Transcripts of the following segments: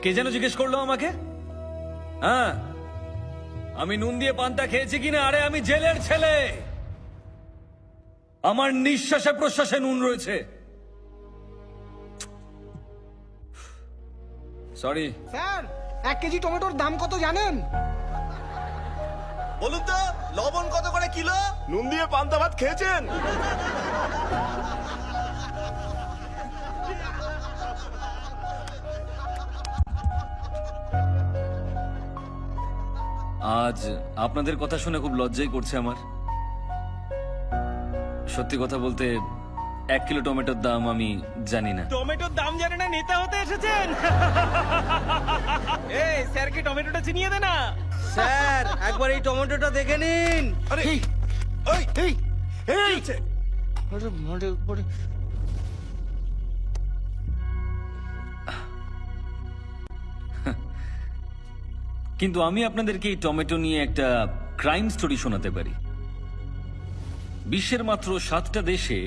কে যেন জিজ্ঞেস করলো আমাকে? হ্যাঁ, আমি নুন দিয়ে পান্তা খেয়েছি কিনা? আরে আমি জেলের ছেলে, আমার নিঃশ্বাসে প্রশ্বাসে নুন রয়েছে। সরি। স্যার, 1 কেজি টমেটোর দাম কত জানেন? বলুন তো, লবণ কত করে কিলো? নুন দিয়ে পান্তা ভাত খেয়েছেন? আজ আপনাদের কথা শুনে খুব লজ্জাই করছে আমার। সত্যি কথা বলতে 1 কিলো টমেটোর দাম আমি জানি না। টমেটোর দাম জানে না, নেতা হতে এসেছেন? এই স্যারকে টমেটোটা চিনিয়ে দে না। স্যার একবার এই টমেটোটা দেখে নিন। আরে এই, ওই এই, কি এই! হচ্ছে? আরে, মারে উপরে। কিন্তু আমি আপনাদেরকে এই টমেটো নিয়ে একটা ক্রাইম স্টোরি শোনাতে পারি। বিশ্বের মাত্র 7টা দেশে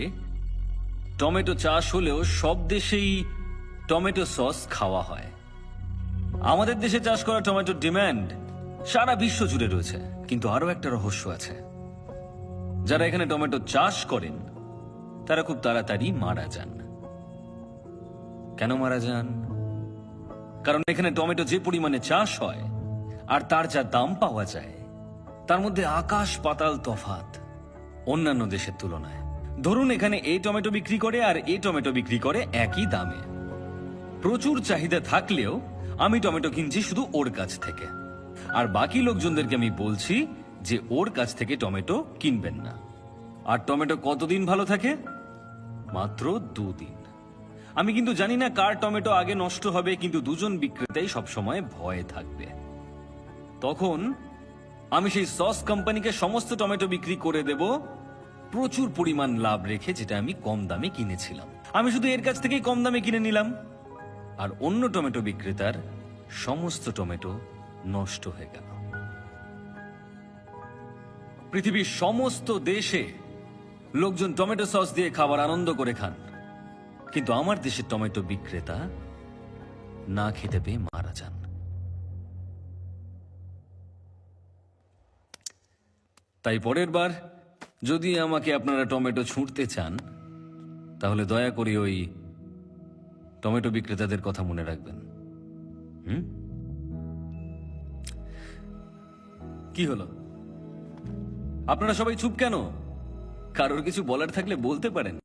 টমেটো চাষ হলেও সব দেশেই টমেটো সস খাওয়া হয়। আমাদের দেশে চাষ করা টমেটোর ডিমান্ড সারা বিশ্ব জুড়ে রয়েছে। কিন্তু আরো একটা রহস্য আছে, যারা এখানে টমেটো চাষ করেন তারা খুব তাড়াতাড়ি মারা যান। কেন মারা যান? কারণ এখানে টমেটো যে পরিমাণে চাষ হয় আর তার যা দাম পাওয়া যায়, তার মধ্যে আকাশ পাতাল তফাৎ অন্যান্য দেশের তুলনায়। ধরুন এখানে এই টমেটো বিক্রি করে আর এই টমেটো বিক্রি করে একই দামে। প্রচুর চাহিদা থাকলেও আমি টমেটো কিনছি শুধু ওর কাছ থেকে, আর বাকি লোকজনদেরকে আমি বলছি যে ওর কাছ থেকে টমেটো কিনবেন না। আর টমেটো কতদিন ভালো থাকে? মাত্র 2 দিন। আমি কিন্তু জানি না কার টমেটো আগে নষ্ট হবে, কিন্তু দুজন বিক্রেতাই সবসময় ভয়ে থাকবে। তখন আমি সেই সস কোম্পানিকে সমস্ত টমেটো বিক্রি করে দেব প্রচুর পরিমাণ লাভ রেখে, যেটা আমি কম দামে কিনেছিলাম। আমি শুধু এর কাছ থেকেই কম দামে কিনে নিলাম, আর অন্য টমেটো বিক্রেতার সমস্ত টমেটো নষ্ট হয়ে গেল। পৃথিবীর সমস্ত দেশে লোকজন টমেটো সস দিয়ে খাবার আনন্দ করে খান, কিন্তু আমার দেশের টমেটো বিক্রেতা না খেতে পেয়ে মারা যান। তাই পরের বার যদি আমাকে আপনারা টমেটো ছুঁড়তে চান, তাহলে দয়া করে ওই টমেটো বিক্রেতাদের কথা মনে রাখবেন। কি হলো? আপনারা সবাই চুপ কেন? কারোর কিছু বলার থাকলে বলতে পারেন।